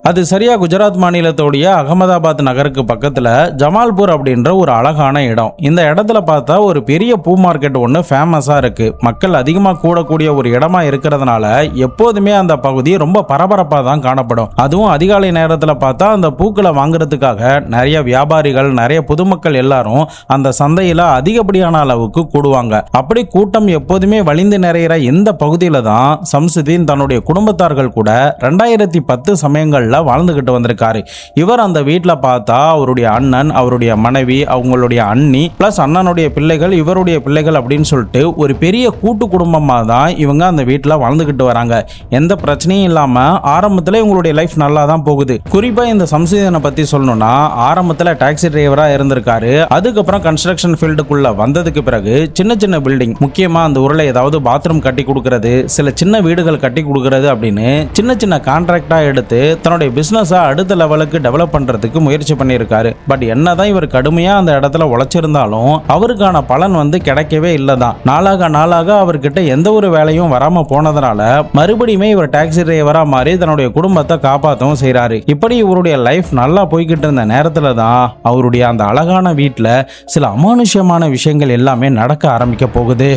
அது சரியா குஜராத் மாநிலத்தோடைய அகமதாபாத் நகருக்கு பக்கத்துல ஜமால்பூர் அப்படின்ற ஒரு அழகான இடம். இந்த இடத்துல பார்த்தா ஒரு பெரிய பூ மார்க்கெட் ஒன்று ஃபேமஸா இருக்கு. மக்கள் அதிகமாக கூடக்கூடிய ஒரு இடமா இருக்கிறதுனால எப்போதுமே அந்த பகுதி ரொம்ப பரபரப்பாக தான் காணப்படும். அதுவும் அதிகாலை நேரத்தில் பார்த்தா அந்த பூக்களை வாங்குறதுக்காக நிறைய வியாபாரிகள், நிறைய பொதுமக்கள் எல்லாரும் அந்த சந்தையில அதிகப்படியான அளவுக்கு கூடுவாங்க. அப்படி கூட்டம் எப்போதுமே வழிந்து நிறைகிற இந்த பகுதியில தான் சம்சுதீன் தன்னுடைய குடும்பத்தார்கள் கூட 2010 சமயங்கள்ல வாழ்ந்துகிட்டு வந்திருக்காரு. இவர் அந்த வீட்டில் பார்த்தா அவருடைய அண்ணன், அவருடைய மனைவி, அவங்களுடைய அண்ணி பிளஸ் அண்ணனுடைய பிள்ளைகள், இவருடைய பிள்ளைகள் அப்படின்னு சொல்லிட்டு ஒரு பெரிய கூட்டு குடும்பமாக தான் இவங்க அந்த வீட்டில் வாழ்ந்துகிட்டு வராங்க. எந்த பிரச்சனையும் இல்லாம ஆரம்பத்தில் இவங்களுடைய லைஃப் நல்லா தான் போகுது. குறிப்பா இந்த சம்சுதீனை பத்தி சொல்லணும்னா ஆரம்பத்தில் டாக்ஸி டிரைவரா இருந்திருக்காரு. அதுக்கப்புறம் கன்ஸ்ட்ரக்ஷன் ஃபீல்டுக்குள்ள வந்ததுக்கு பிறகு சின்ன சின்ன பில்டிங், முக்கியமா அந்த ஊரில் ஏதாவது பாத்ரூம் கட்டி கொடுக்கறது, சில சின்ன வீடுகள் கட்டி கொடுக்கறது அப்படின்னு சின்ன சின்ன கான்ட்ராக்டா எடுத்து தன்னுடைய பிசினஸை அடுத்த லெவலுக்கு டெவலப் பண்றதுக்கு முயற்சி பண்ணியிருக்காரு. பட் என்னதான் இவர் கடுமையா அந்த இடத்துல உழைச்சிருந்தாலும் அவருக்கான பலன் கிடைக்கவே இல்லதான். நாளாக அவர்கிட்ட எந்த ஒரு வேலையும் வராம போனதுனால மறுபடியுமே இவர் டாக்ஸி டிரைவரா மாறி தன்னுடைய குடும்பத்தை காப்பாற்றவும் செய்யறாரு. இப்படி இவருடைய லைஃப் நல்லா போய்கிட்டு இருந்த நேரத்துல தான் அவருடைய அந்த அழகான வீட்டுல சில அமானுஷ்யமான விஷயங்கள் எல்லாமே நடக்க ஆரம்பிக்க போகுது.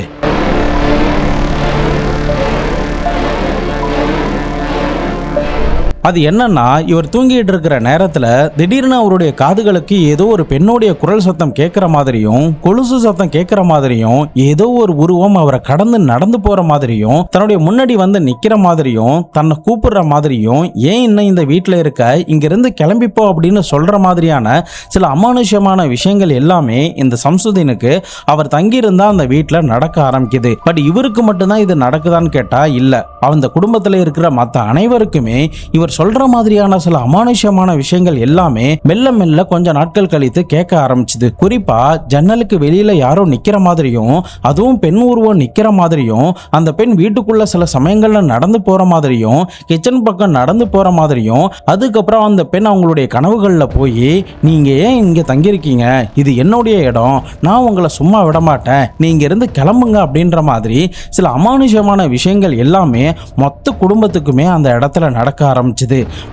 அது என்னன்னா, இவர் தூங்கிட்டு இருக்கிற நேரத்தில் திடீர்னு அவருடைய காதுகளுக்கு ஏதோ ஒரு பெண்ணுடைய குரல் சத்தம் கேட்குற மாதிரியும், கொலுசு சத்தம் கேட்குற மாதிரியும், ஏதோ ஒரு உருவம் அவரை கடந்து நடந்து போற மாதிரியும், தன்னுடைய முன்னாடி வந்து நிக்கிற மாதிரியும், தன்னை கூப்பிடுற மாதிரியும், ஏன் இன்னும் இந்த வீட்டில் இருக்க, இங்கிருந்து கிளம்பிப்போ அப்படின்னு சொல்ற மாதிரியான சில அமானுஷ்யமான விஷயங்கள் எல்லாமே இந்த சம்சுதீனுக்கு அவர் தங்கியிருந்தா அந்த வீட்டில் நடக்க ஆரம்பிக்குது. பட் இவருக்கு மட்டும்தான் இது நடக்குதான்னு கேட்டா இல்ல. அந்த குடும்பத்தில் இருக்கிற மற்ற அனைவருக்குமே இவர் சொல்ற மாதிரியான சில அமானுஷ்யமான விஷயங்கள் எல்லாமே மெல்ல மெல்ல கொஞ்ச நாட்கள் கழித்து கேட்க ஆரம்பிச்சுது. குறிப்பா ஜன்னலுக்கு வெளியில யாரோ நிக்கிற மாதிரியும், அதுவும் பெண் உருவம் நிக்கிற மாதிரியும், அந்த பெண் வீட்டுக்குள்ள சில சமயங்கள்ல நடந்து போற மாதிரியும், கிச்சன் பக்கம் நடந்து போற மாதிரியும், அதுக்கப்புறம் அந்த பெண் அவங்களுடைய கனவுகள்ல போய் நீங்க ஏன் இங்க தங்கியிருக்கீங்க, இது என்னுடைய இடம், நான் உங்களை சும்மா விட மாட்டேன், நீங்க இருந்து கிளம்புங்க அப்படின்ற மாதிரி சில அமானுஷ்யமான விஷயங்கள் எல்லாமே மொத்த குடும்பத்துக்குமே அந்த இடத்துல நடக்க ஆரம்பிச்சு.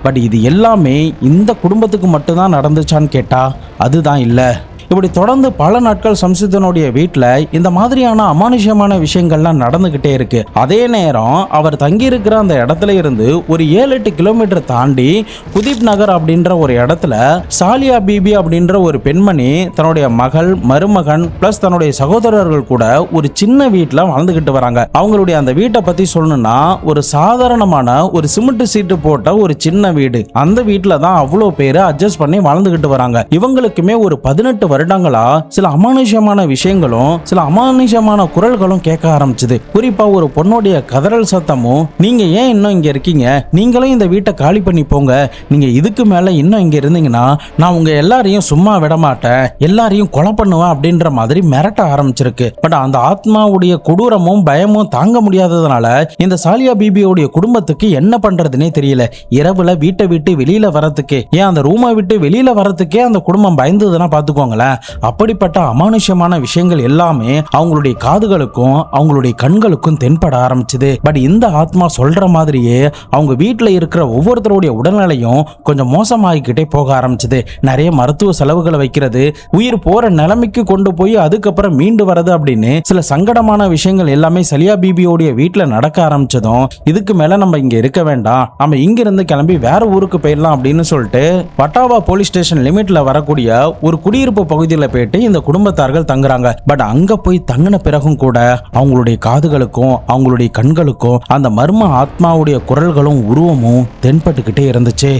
பட் இது எல்லாமே இந்த குடும்பத்துக்கு மட்டும்தான் நடந்துச்சான்னு கேட்டா அதுதான் இல்ல. இப்படி தொடர்ந்து பல நாட்கள் சம்சுதீனுடைய வீட்டில் இந்த மாதிரியான அமானுஷ்யமான விஷயங்கள்லாம் நடந்துகிட்டே இருக்கு. அதே நேரம் அவர் தங்கியிருக்கிற அந்த இடத்துல இருந்து ஒரு 7-8 கிலோமீட்டர் தாண்டி குதீப் நகர் அப்படின்ற ஒரு இடத்துல சாலியா பீபி அப்படின்ற ஒரு பெண்மணி தன்னுடைய மகள், மருமகன் பிளஸ் தன்னுடைய சகோதரர்கள் கூட ஒரு சின்ன வீட்டில் வாழ்ந்துகிட்டு வராங்க. அவங்களுடைய அந்த வீட்டை பத்தி சொல்லணும்னா ஒரு சாதாரணமான ஒரு சிமெண்ட் சீட்டு போட்ட ஒரு சின்ன வீடு. அந்த வீட்டில் தான் அவ்வளோ பேர் அட்ஜஸ்ட் பண்ணி வாழ்ந்துகிட்டு வராங்க. இவங்களுக்குமே ஒரு 18 வருடங்களா சில அமானுஷ்யமான விஷயங்களும் சில அமானுஷ்யமான குரல்களும் கேட்க ஆரம்பிச்சது. குறிப்பா ஒரு பொண்ணுடைய கதறல் சத்தமும், நீங்க ஏன் இன்னும் இங்க இருக்கீங்க, நீங்களும் இந்த வீட்டை காலி பண்ணி போங்க, நீங்க இதுக்கு மேல இன்னும் இங்க இருந்தீங்கன்னா நான் உங்க எல்லாரையும் சும்மா விட மாட்டேன், எல்லாரையும் கொலை பண்ணுவேன் அப்படின்ற மாதிரி மிரட்ட ஆரம்பிச்சிருக்கு. பட் அந்த ஆத்மாவுடைய கொடூரமும் பயமும் தாங்க முடியாததுனால இந்த சாலியா பீபியோடைய குடும்பத்துக்கு என்ன பண்றதுன்னே தெரியல. இரவுல வீட்டை விட்டு வெளியில வரதுக்கே, ஏன் அந்த ரூமை விட்டு வெளியில வரதுக்கே அந்த குடும்பம் பயந்ததுன்னா பாத்துக்கோங்களேன். அப்படிப்பட்ட அமானுஷ்யமான விஷயங்கள் எல்லாமே அவங்களுடைய காதுகளுக்கும் அவங்களுடைய கண்களுக்கும் தென்பட ஆரம்பிச்சது. பட் இந்த ஆத்மா சொல்ற மாதிரியே அவங்க வீட்டில் இருக்கிற ஒவ்வொருத்தருடைய உடல்நிலையும் கொஞ்சம் மோசமாகிக்கிட்டே போக ஆரம்பிச்சது. நிறைய மருத்துவ செலவுகளை வைக்கிறது, உயிர் போற நிலைமைக்கு கொண்டு போய் அதுக்கப்புறம் மீண்டு வரது அப்படின்னு சில சங்கடமான விஷயங்கள் எல்லாமே சலியா பீபியோடைய வீட்டில் நடக்க ஆரம்பிச்சதும், இதுக்கு மேல நம்ம இங்க இருக்க வேண்டாம், நம்ம இங்க இருந்து கிளம்பி வேற ஊருக்கு போயிடலாம் அப்படின்னு சொல்லிட்டு பட்டாவா போலீஸ் ஸ்டேஷன் லிமிட்ல வரக்கூடிய ஒரு குடியிருப்பு பகுதியில் போயிட்டு இந்த குடும்பத்தார்கள் தங்குறாங்க. பட் அங்க போய் தங்கின பிறகும் கூட அவங்களுடைய காதுகளுக்கும் அவங்களுடைய கண்களுக்கும் அந்த மர்ம ஆத்மாவுடைய குரல்களும் உருவமும் தென்பட்டுக்கிட்டே இருந்துச்சு.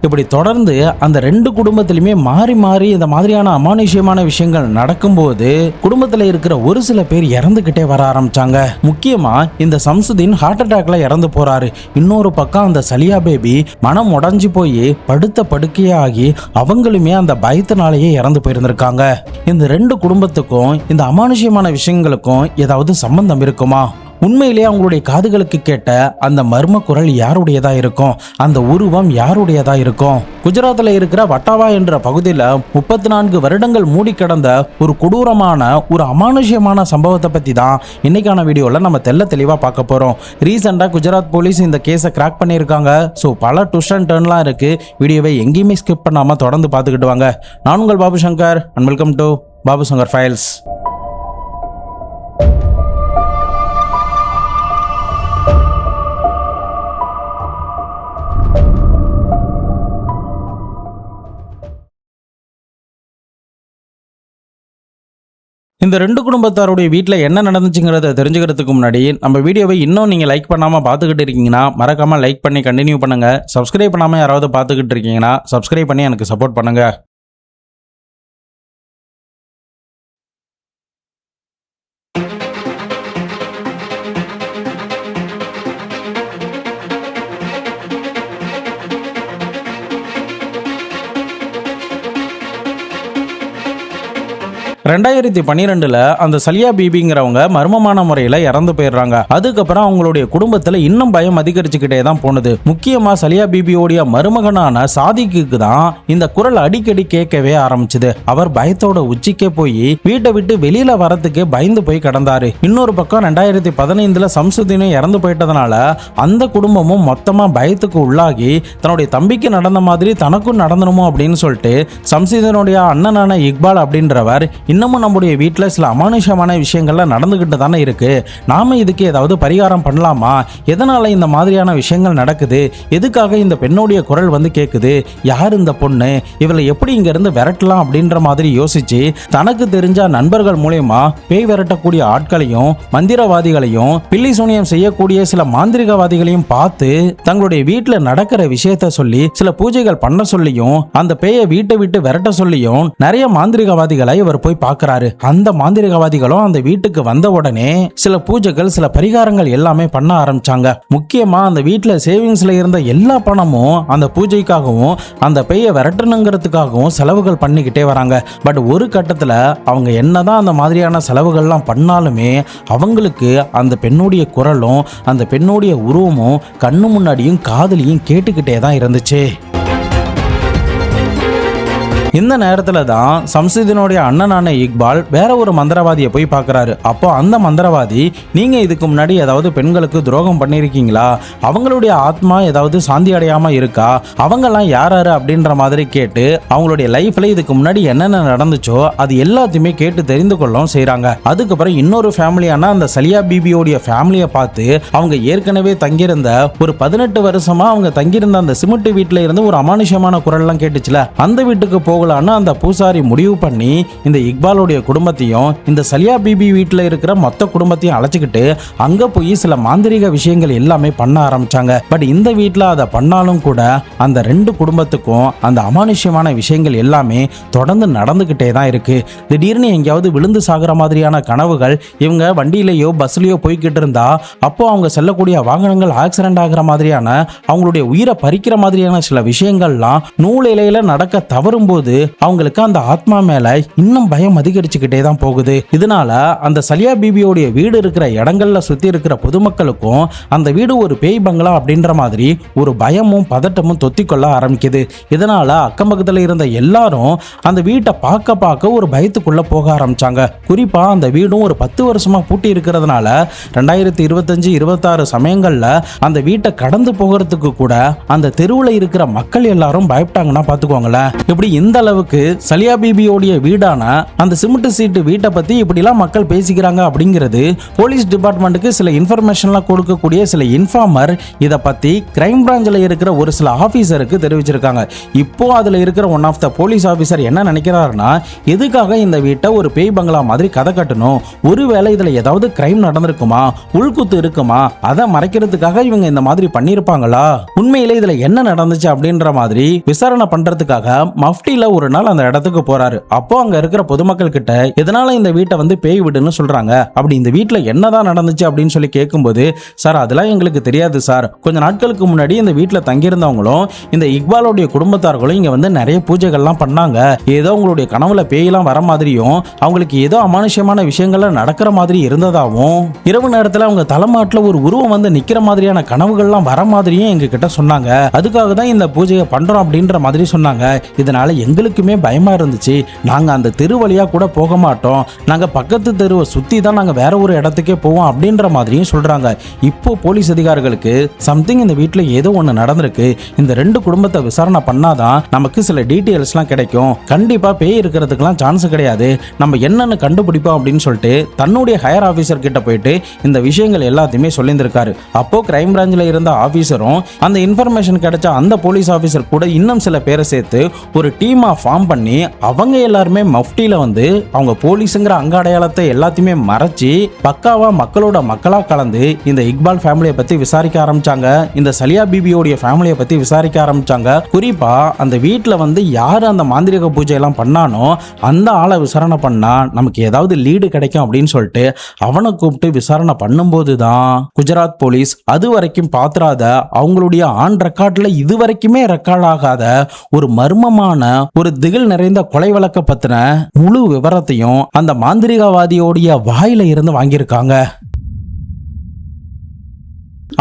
இப்படி தொடர்ந்து அந்த ரெண்டு குடும்பத்திலுமே மாறி மாறி இந்த மாதிரியான அமானுஷ்யமான விஷயங்கள் நடக்கும்போது குடும்பத்தில் இருக்கிற ஒரு சில பேர் இறந்துகிட்டே வர ஆரம்பிச்சாங்க. முக்கியமா இந்த சம்சுதீன் ஹார்ட் அட்டாக்ல இறந்து போறாரு. இன்னொரு பக்கம் அந்த சலியா பேபி மனம் உடைஞ்சு போய் படுத்த படுக்கையாகி அவங்களுமே அந்த பயத்தினாலேயே இறந்து போயிருந்திருக்காங்க. இந்த ரெண்டு குடும்பத்துக்கும் இந்த அமானுஷ்யமான விஷயங்களுக்கும் ஏதாவது சம்பந்தம் இருக்குமா? உண்மையிலேயே அவங்களுடைய காதுகளுக்கு கேட்ட அந்த மர்ம குரல் யாருடையதா இருக்கும், அந்த உருவம் யாருடையதா இருக்கும்? குஜராத்தில் இருக்கிற வட்டாவா என்ற பகுதியில் 34 வருடங்கள் மூடி கிடந்த ஒரு கொடூரமான ஒரு அமானுஷ்யமான சம்பவத்தை பத்தி தான் இன்னைக்கான வீடியோல நம்ம தெளிவா பார்க்க போறோம். ரீசெண்டா குஜராத் போலீஸ் இந்த கேஸை கிராக் பண்ணியிருக்காங்க. ஸோ பல ட்விஸ்ட் அண்ட் டர்ன்லாம் இருக்கு. வீடியோவை எங்கேயுமே ஸ்கிப் பண்ணாம தொடர்ந்து பார்த்துக்கிட்டு வாங்க. நான் உங்கள் Babu Shankar and welcome to Babu Shankar files. இந்த ரெண்டு குடும்பத்தாருடைய வீட்டில் என்ன நடந்துச்சுங்கிறத தெரிஞ்சுக்கிறதுக்கு முன்னாடி நம்ம வீடியோவை இன்னும் நீங்கள் லைக் பண்ணாமல் பார்த்துக்கிட்டு இருக்கீங்கன்னா மறக்காமல் லைக் பண்ணி கண்டினியூ பண்ணுங்கள். சப்ஸ்கிரைப் பண்ணாமல் யாராவது பார்த்துக்கிட்டு இருக்கீங்கன்னா சப்ஸ்கிரைப் பண்ணி எனக்கு சப்போர்ட் பண்ணுங்கள். ரெண்டாயிரத்தி 12 அந்த சலியா பீபிங்கிறவங்க மர்மமான முறையில் இறந்து போயிடுறாங்க. அதுக்கப்புறம் அவங்களுடைய குடும்பத்தில் இன்னும் பயம் அதிகரிச்சுக்கிட்டே தான் போனது. முக்கியமா சலியா பீபியோடைய மருமகனான சாதிக்கு தான் இந்த குரல் அடிக்கடி கேட்கவே ஆரம்பிச்சது. அவர் பயத்தோட உச்சிக்கே போய் வீட்டை விட்டு வெளியில வரத்துக்கு பயந்து போய் கிடந்தாரு. இன்னொரு பக்கம் 2015 சம்சுதீனும் இறந்து போயிட்டதுனால அந்த குடும்பமும் மொத்தமா பயத்துக்கு உள்ளாகி தன்னுடைய தம்பிக்கு நடந்த மாதிரி தனக்கும் நடந்தணுமோ அப்படின்னு சொல்லிட்டு சம்சுதீனுடைய அண்ணனான இக்பால் அப்படின்றவர் இன்னமும் நம்முடைய வீட்டில் சில அமானுஷமான விஷயங்கள்லாம் நடந்துகிட்டு தானே இருக்கு, நாம இதுக்கு ஏதாவது பரிகாரம் பண்ணலாமா, எதனால இந்த மாதிரியான விஷயங்கள் நடக்குது, எதுக்காக இந்த பெண்ணுடைய குரல் வந்து கேட்குது, யார் இந்த பொண்ணு, இவளை எப்படி இங்க இருந்து விரட்டலாம் அப்படின்ற மாதிரி யோசிச்சு தனக்கு தெரிஞ்ச நண்பர்கள் மூலமா பேய் விரட்டக்கூடிய ஆட்களையும் மந்திரவாதிகளையும் பில்லி சூனியம் செய்யக்கூடிய சில மாந்திரிகவாதிகளையும் பார்த்து தங்களுடைய வீட்டில் நடக்கிற விஷயத்த சொல்லி சில பூஜைகள் பண்ண சொல்லியும் அந்த பேயை வீட்டை விட்டு விரட்ட சொல்லியும் நிறைய மாந்திரிகவாதிகளை இவர் போய் பார்க்கிறாரு. அந்த மாந்திரிகவாதிகளும் அந்த வீட்டுக்கு வந்த உடனே சில பூஜைகள் சில பரிகாரங்கள் எல்லாமே பண்ண ஆரம்பிச்சாங்க. முக்கியமா அந்த வீட்டுல சேவிங்ஸ்ல இருந்த எல்லா பணமும் அந்த பூஜைக்காகவும் அந்த பேயை விரட்டணுங்கிறதுக்காகவும் செலவுகள் பண்ணிக்கிட்டே வராங்க. பட் ஒரு கட்டத்துல அவங்க என்னதான் அந்த மாதிரியான செலவுகள்லாம் பண்ணாலுமே அவங்களுக்கு அந்த பெண்ணுடைய குரலும் அந்த பெண்ணுடைய உருவமும் கண்ணு முன்னாடியும் காதலியும் கேட்டுக்கிட்டே தான் இருந்துச்சு. இந்த நேரத்துல தான் சம்சுதீனுடைய அண்ணனான இக்பால் வேற ஒரு மந்திரவாதியை போய் பார்க்கறாரு. அப்போ அந்த மந்திரவாதி, நீங்க இதுக்கு முன்னாடி ஏதாவது பெண்களுக்கு துரோகம் பண்ணிருக்கீங்களா, அவங்களுடைய ஆத்மா ஏதாவது சாந்தி அடையாம இருக்கா, அவங்கெல்லாம் யாராரு அப்படின்ற மாதிரி கேட்டு அவங்களுடைய லைஃப்ல இதுக்கு முன்னாடி என்னென்ன நடந்துச்சோ அது எல்லாத்தையுமே கேட்டு தெரிந்து கொள்ளவும் செய்யறாங்க. அதுக்கப்புறம் இன்னொரு ஃபேமிலியான அந்த சலியா பீபியோடைய ஃபேமிலியை பார்த்து அவங்க ஏற்கனவே தங்கியிருந்த ஒரு 18 வருஷமா அவங்க தங்கியிருந்த அந்த சிமெண்ட் வீட்டுல இருந்து ஒரு அமானுஷமான குரல்லாம் கேட்டுச்சுல, அந்த வீட்டுக்கு போகலான்னு அந்த பூசாரி முடிவு பண்ணி இந்த இக்பாலுடைய குடும்பத்தையும் இந்த சலியா பீபி வீட்டில் இருக்கிற மொத்த குடும்பத்தையும் அழைச்சிக்கிட்டு அங்க போய் சில மாந்திரிக விஷயங்கள் எல்லாமே பண்ண ஆரம்பிச்சாங்க. பட் இந்த வீட்டில் அதை பண்ணாலும் கூட அந்த ரெண்டு குடும்பத்துக்கும் அந்த அமானுஷ்யமான விஷயங்கள் எல்லாமே தொடர்ந்து நடந்துகிட்டே தான் இருக்கு. திடீர்னு எங்கேயாவது விழுந்து சாகிற மாதிரியான கனவுகள், இவங்க வண்டியிலேயோ பஸ்லயோ போய்கிட்டு இருந்தா அப்போ அவங்க செல்லக்கூடிய வாகனங்கள் ஆக்சிடென்ட் ஆகிற மாதிரியான அவங்களுடைய உயிரை பறிக்கிற மாதிரியான சில விஷயங்கள்லாம் நூல் இலையில நடக்க தவறும் போது அவங்களுக்கு அந்த ஆத்மா மேல இன்னும் பயம் அதிகரிச்சுக்கிட்டே தான் போகுது. இதனால அந்த சலியா பீபியோடைய வீடு இருக்கிற இடங்கள்ல சுத்தி இருக்கிற பொதுமக்களுக்கும் அந்த வீடு ஒரு பேய் பங்களா அப்படின்ற மாதிரி ஒரு பயமும் பதட்டமும் தொத்திக்கொள்ள ஆரம்பிக்குது. இதனால அக்கம் பக்கத்துல இருந்த எல்லாரும் அந்த வீட்டை பார்க்க ஒரு பயத்துக்குள்ள போக ஆரம்பிச்சாங்க. குறிப்பா அந்த வீடும் ஒரு 10 வருஷமா பூட்டி இருக்கிறதுனால 2025-26 சமயங்கள்ல அந்த வீட்டை கடந்து போகிறதுக்கு கூட அந்த தெருவுல இருக்கிற மக்கள் எல்லாரும் பயப்பட்டாங்கன்னா பாத்துக்கோங்களேன். இப்படி இந்த அளவுக்கு சலியா பீபியோடைய வீடான அந்த சிமெண்ட் சீட்டு வீட்டை பத்தி இப்படிலாம் மக்கள் பேசிக்கிறாங்க அப்படிங்கிறது போலீஸ் டிபார்ட்மெண்ட்டுக்கு சில இன்ஃபர்மேஷன்லாம் கொடுக்கக்கூடிய சில இன்ஃபார்மர் இதை பத்தி கிரைம் பிரான்ச்ல இருக்கிற ஒரு சில ஆபீசருக்கு தெரிவிச்சிருக்காங்க. இப்போ அதுல இருக்கிற one of the police officer என்ன நினைக்கிறாருன்னா, எதுக்காக இந்த வீட்டை ஒரு பேய் பங்களா மாதிரி கதை கட்டணும், ஒருவேளை இதுல ஏதாவது கிரைம் நடந்திருக்குமா, உள்குத்து இருக்குமா, அதை மறைக்கிறதுக்காக இவங்க இந்த மாதிரி பண்ணிருப்பாங்களா, உண்மையிலே இதுல என்ன நடந்துச்சு அப்படின்ற மாதிரி விசாரணை பண்றதுக்காக மஃப்டில ஒரு நாள் அந்த இடத்துக்கு போறாரு. அப்போ அங்க இருக்கிற பொதுமக்கள் கிட்ட எதனால இந்த வீட்டை வந்து பேய் வீடுன்னு சொல்றாங்க, அப்படி இந்த வீட்டுல என்னதான் நடந்துச்சு அப்படின்னு சொல்லி கேட்கும்போது, சார் அதெல்லாம் எங்களுக்கு தெரியாது சார், கொஞ்ச நாட்களுக்கு முன்னாடி இந்த வீட்டுல தங்கியிருந்தவங்களும் இந்த இக்பாலோடைய குடும்பத்தார்களும் இங்க வந்து நிறைய பூஜைகள்லாம் பண்ணாங்க, ஏதோ உங்களுடைய கனவுல பேயெல்லாம் வர மாதிரியும் அவங்களுக்கு ஏதோ அமானுஷ்யமான விஷயங்கள்லாம் நடக்கிற மாதிரி இருந்ததாகவும் இரவு நேரத்துல அவங்க தலைமாட்டுல ஒரு உருவம் வந்து நிக்கிற மாதிரியான கனவுகள்லாம் வர மாதிரியும் எங்க கிட்ட சொன்னாங்க, அதுக்காக தான் இந்த பூஜையை பண்றோம் அப்படின்ற மாதிரி சொன்னாங்க. இதனால எங்களுக்குமே பயமா இருந்துச்சு, நாங்க அந்த தெரு வழியா கூட போக மாட்டோம், நாங்க பக்கத்து தெருவை சுத்தி தான் நாங்க வேற ஒரு இடத்துக்கே போவோம் அப்படின்ற மாதிரியும் சொல்றாங்க. இப்போ போலீஸ் அதிகாரிகளுக்கு சம்திங் இந்த வீட்டுல ஏதோ ஒண்ணு நடந்திருக்கு, இந்த ரெண்டு குடும்பத்தை விசாரணை பண்ணாதான் நமக்கு சில டீட்டெயில்ஸ்லாம் கிடைக்கும், கண்டிப்பா பேய் இருக்கிறதுக்கெல்லாம் சான்ஸ் கிடையாது, நம்ம என்னன்னு கண்டுபிடிப்போம் அப்படின்னு சொல்லிட்டு தன்னுடைய ஹையர் ஆபீசர் கிட்ட போயிட்டு இந்த விஷயங்கள் எல்லாத்தையுமே சொல்லியிருந்திருக்காரு. அப்போ கிரைம் பிரான்ச்ல இருந்த ஆபீசரும் அந்த இன்ஃபர்மேஷன் கிடைச்ச அந்த போலீஸ் ஆபீசர் கூட இன்னும் சில பேரை சேர்த்து ஒரு டீமா ஃபார்ம் பண்ணி அவங்க எல்லாருமே மஃப்டியில வந்து அவங்க போலீஸுங்கிற அங்க அடையாளத்தை எல்லாத்தையுமே மறைச்சி பக்காவா மக்களோட மக்களா கலந்து இந்த இக்பால் ஃபேமிலியை பத்தி விசாரிக்க ஆரம்பிச்சாங்க, இந்த சலியா பிபியோடைய ஃபேமிலியை பத்தி விசாரிக்க ஆரம்பிச்சாங்க. குறிப்பா அந்த வீட்டில் வந்து யாரு அந்த மாந்திரிக பூஜை எல்லாம் பண்ணானோ அந்த ஆளை விசாரணை பண்ணா நமக்கு ஏதாவது லீடு கிடைக்கும் அப்படின்னு சொல்லிட்டு அவனை கூப்பிட்டு விசாரணை பண்ணும்போது தான் குஜராத் போலீஸ் அது வரைக்கும் பாத்திராத அவங்களுடைய ஆன் ரெக்கார்ட்ல இது வரைக்குமே ரெக்கார்ட் ஆகாத ஒரு மர்மமான ஒரு திகில் நிறைந்த கொலை வழக்க பத்தின முழு விவரத்தையும் அந்த மாந்திரிகவாதியோடைய வாயில இருந்து வாங்கியிருக்காங்க.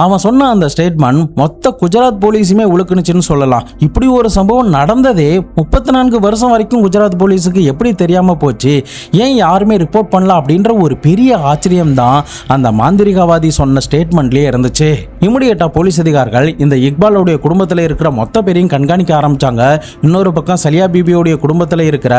அவன் சொன்ன அந்த ஸ்டேட்மெண்ட் மொத்த குஜராத் போலீஸுமே உழுக்குனுச்சுன்னு சொல்லலாம். இப்படி ஒரு சம்பவம் நடந்ததே 34 வருஷம் வரைக்கும் குஜராத் போலீஸுக்கு எப்படி தெரியாம போச்சு, ஏன் யாருமே ரிப்போர்ட் பண்ணல அப்படின்ற ஒரு பெரிய ஆச்சரியம் தான் அந்த மாந்திரிகவாதி சொன்ன ஸ்டேட்மெண்ட்லயே இருந்துச்சு. இமிடியேட்டா போலீஸ் அதிகாரிகள் இந்த இக்பாலோடைய குடும்பத்தில் இருக்கிற மொத்த பேரையும் கண்காணிக்க ஆரம்பிச்சாங்க. இன்னொரு பக்கம் சலியா பிபியோடைய குடும்பத்தில் இருக்கிற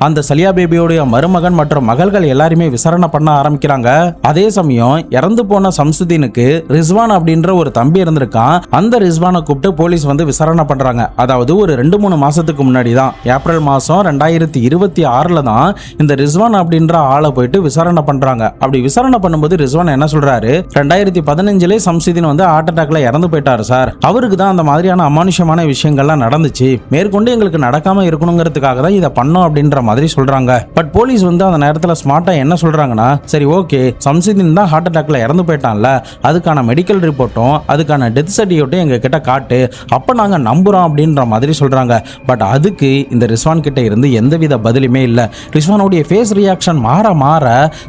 அந்த சலியா பிபியோடைய மருமகன் மற்றும் மகள்கள் எல்லாருமே விசாரணை பண்ண ஆரம்பிக்கிறாங்க. அதே சமயம் இறந்து போன சம்சுதீனுக்கு ரிஸ்வான் அப்படின்ற ஒரு தம்பி இருந்திருக்கான். அந்த ரிஸ்வானை கூப்பிட்டு போலீஸ் வந்து விசாரணை பண்றாங்க. அதாவது ஒரு 2-3 மாசத்துக்கு முன்னாடி தான், ஏப்ரல் மாசம் 2026 தான் இந்த ரிஸ்வான் அப்படின்ற ஆளை போயிட்டு விசாரணை பண்றாங்க. அப்படி விசாரணை பண்ணும்போது ரிஸ்வான் என்ன சொல்றாரு, 2015 சம்சுதீன் வந்து ஹார்ட் அட்டாக்ல இறந்து போயிட்டாரு சார், அவருக்கு தான் அந்த மாதிரியான அமானுஷ்யமான விஷயங்கள்லாம் நடந்துச்சு, மேற்கொண்டு எங்களுக்கு நடக்காம இருக்கணுங்கிறதுக்காக தான் இதை பண்ணோம் அப்படின்ற மாதிரி சொல்றாங்க. பட் போலீஸ் வந்து அந்த நேரத்தில் ஸ்மார்ட்டா என்ன சொல்றாங்கன்னா, சரி ஓகே சம்சுதீன் தான் ஹார்ட் அட்டாக்ல இறந்து போயிட்டான்ல, அதுக்கான மெடிக்கல் ரிப்போர்ட்டும் அதுக்கான டெத் சர்டிஃபிகேட்டும் எங்க கிட்ட காட்டு, அப்ப நாங்க நம்புறோம் அப்படின்ற மாதிரி சொல்றாங்க. பட் அதுக்கு இந்த ரிஸ்வான் கிட்ட இருந்து எந்தவித பதிலுமே இல்ல. ரிஸ்வானுடைய ஃபேஸ் ரியாக்ஷன் மாற மாற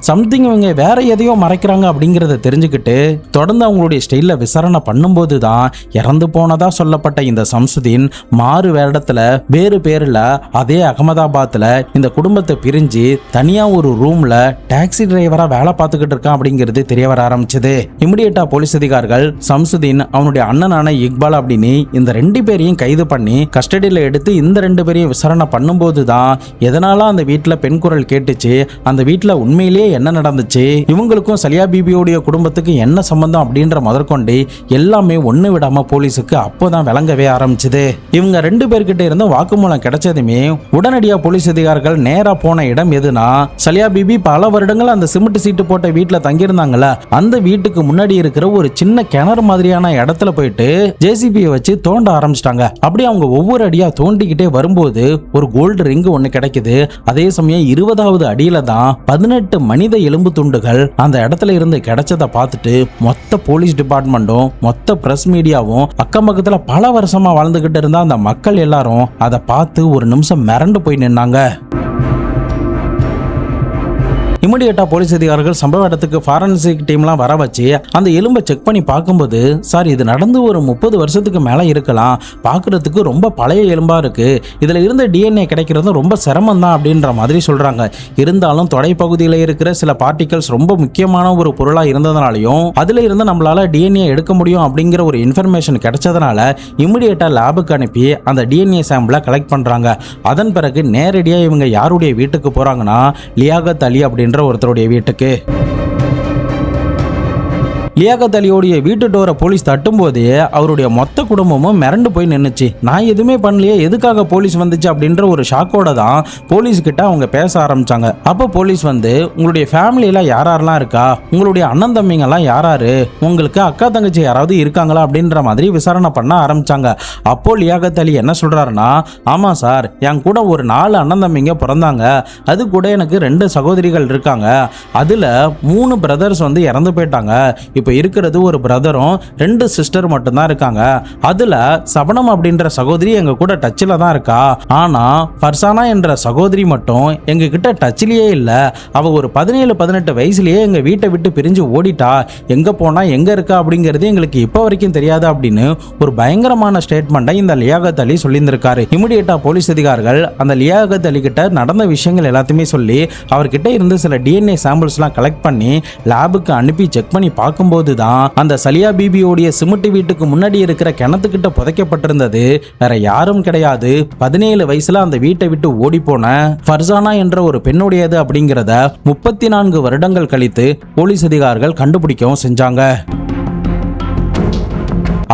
சம்திங் இவங்க வேற எதையோ மறைக்கிறாங்க அப்படிங்கறத தெரிஞ்சுக்கிட்டு தொடர்ந்து அவங்களுடைய ஸ்டைல்ல விசாரணை பண்ணும்போது தான் இறந்து போனதா சொல்லப்பட்ட இந்த சம்சுதீன் மாறு வேடத்துல வேறு பேர்ல அதே அகமதாபாத்ல இந்த குடும்பத்தை பிரிஞ்சு தனியா ஒரு ரூம்ல டாக்ஸி டிரைவரா வேலை பார்த்துக்கிட்டு இருக்கான் அப்படிங்கிறது தெரிய வர ஆரம்பிச்சது. இமிடியேட்டா போலீஸ் அதிகாரிகள் சம்சுதீன் அவனுடைய அண்ணனான இக்பால் அப்படின்னு இந்த 2 பேரையும் கைது பண்ணி கஸ்டடியில எடுத்து இந்த 2 பேரையும் விசாரணை பண்ணும்போது தான் எதனால அந்த வீட்டுல பெண் குரல் கேட்டுச்சு, அந்த வீட்டுல உண்மையிலேயே என்ன நடந்துச்சு, இவங்களுக்கும் சலியா பிபியோடைய குடும்பத்துக்கு என்ன சம்பந்தம் அப்படின்ற முதற்கொண்டு எல்லாமே ஒண்ணு விடாம போலீஸுக்கு அப்போதான் விளங்கவே ஆரம்பிச்சது. இவங்க 2 பேர்கிட்ட இருந்து வாக்குமூலம் கிடைச்சதுமே உடனடியா போலீஸ் அதிகாரிகள் நேரா போன இடம் எதுனா, சலியா பிபி பல வருடங்கள் அந்த சிமெண்ட் சீட்டு போட்ட வீட்டுல தங்கியிருந்தாங்கல்ல, அந்த வீட்டுக்கு முன்னாடி இருக்கிற ஒரு சின்ன கிணறு மாதிரியான இடத்துல போயிட்டு ஜேசிபியை வச்சு தோண்ட ஆரம்பிச்சிட்டாங்க. அப்படி அவங்க ஒவ்வொரு அடியா தோண்டிக்கிட்டே வரும்போது ஒரு கோல்டு ரிங் ஒண்ணு கிடைக்குது. அதே சமயம் 20வது அடியில தான் 18 மனித எலும்பு துண்டுகள் அந்த இடத்துல இருந்து கிடைச்சதை பார்த்துட்டு மொத்த போலீஸ் டிபார்ட்மெண்ட்டும் மொத்த பிரஸ் மீடியாவும் அக்கம் பக்கத்துல பல வருஷமா வாழ்ந்துகிட்டு இருந்த அந்த மக்கள் எல்லாரும் அதை பார்த்து ஒரு நிமிஷம் மிரண்டு போய் நின்னாங்க. இமிடியேட்டா போலீஸ் அதிகாரிகள் சம்பவ இடத்துக்கு ஃபாரன்சிக் டீம்லாம் வர வச்சு அந்த எலும்பை செக் பண்ணி பார்க்கும்போது, சார் இது நடந்து ஒரு 30 வருஷத்துக்கு மேலே இருக்கலாம், பார்க்கறதுக்கு ரொம்ப பழைய எலும்பா இருக்கு, இதில் இருந்த டிஎன்ஏ கிடைக்கிறது ரொம்ப சிரமம் தான் அப்படின்ற மாதிரி சொல்றாங்க. இருந்தாலும் தொடை பகுதியில் இருக்கிற சில பார்ட்டிகல்ஸ் ரொம்ப முக்கியமான ஒரு பொருளாக இருந்ததுனாலையும் அதில் இருந்து நம்மளால டிஎன்ஏ எடுக்க முடியும் அப்படிங்கிற ஒரு இன்ஃபர்மேஷன் கிடைச்சதுனால இமிடியேட்டா லேபுக்கு அனுப்பி அந்த டிஎன்ஏ சாம்பிளை கலெக்ட் பண்றாங்க. அதன் பிறகு நேரடியாக இவங்க யாருடைய வீட்டுக்கு போறாங்கன்னா லியாகத் அலி அப்படின்ற ஒருத்தருடைய வீட்டுக்கு. லியாகத் அலியோடைய வீட்டு டோரை போலீஸ் தட்டும் போதே அவருடைய மொத்த குடும்பமும் மிரண்டு போய் நின்னுச்சு. நான் எதுவுமே பண்ணலையே, எதுக்காக போலீஸ் வந்துச்சு அப்படின்ற ஒரு ஷாக்கோட தான் போலீஸ் கிட்ட அவங்க பேச ஆரம்பிச்சாங்க. அப்போ போலீஸ் வந்து, உங்களுடைய ஃபேமிலியில யாரெல்லாம் இருக்கா, உங்களுடைய அண்ணன் தம்பிங்க எல்லாம் யாராரு, உங்களுக்கு அக்கா தங்கச்சி யாராவது இருக்காங்களா அப்படின்ற மாதிரி விசாரணை பண்ண ஆரம்பிச்சாங்க. அப்போ லியாகத் அலி என்ன சொல்றாருன்னா, ஆமா சார், என் கூட ஒரு 4 அண்ணன் தம்பிங்க பிறந்தாங்க, அது கூட எனக்கு 2 சகோதரிகள் இருக்காங்க, அதுல 3 பிரதர்ஸ் வந்து இறந்து போயிட்டாங்க, இப்போ இருக்கிறது ஒரு பிரதரும் 2 சிஸ்டர் மட்டும்தான் இருக்காங்க, அதுல சபனம் அப்படின்ற சகோதரி எங்க கூட டச்சில் தான் இருக்கா, ஆனா ஃபர்சானா என்ற சகோதரி மட்டும் எங்க கிட்ட டச்சிலேயே இல்ல, அவ ஒரு 17-18 வயசுலயே எங்க வீட்டை விட்டு பிரிஞ்சு ஓடிட்டா, எங்க போனா எங்க இருக்கா அப்படிங்கிறது எங்களுக்கு இப்ப வரைக்கும் தெரியாது அப்படின்னு ஒரு பயங்கரமான ஸ்டேட்மெண்ட்டை இந்த லியாகத் அலி சொல்லியிருந்திருக்காரு. இமிடியேட்டா போலீஸ் அதிகாரிகள் அந்த லியாகத் அலி கிட்ட நடந்த விஷயங்கள் எல்லாத்தையுமே சொல்லி அவர்கிட்ட இருந்து சில டிஎன்ஏ சாம்பிள்ஸ்லாம் கலெக்ட் பண்ணி லேபுக்கு அனுப்பி செக் பண்ணி பார்க்கும்போது தான் அந்த சலியா பீபியோடைய சிமெண்ட் வீட்டுக்கு முன்னாடி இருக்கிற கிணத்துக்கிட்ட புதைக்கப்பட்டிருந்தது வேற யாரும் கிடையாது, 17 வயசுல அந்த வீட்டை விட்டு ஓடி போன ஃபர்சானா என்ற ஒரு பெண்ணுடையது அப்படிங்கிறத 34 வருடங்கள் கழித்து போலீஸ் அதிகாரிகள் கண்டுபிடிக்கவும் செஞ்சாங்க.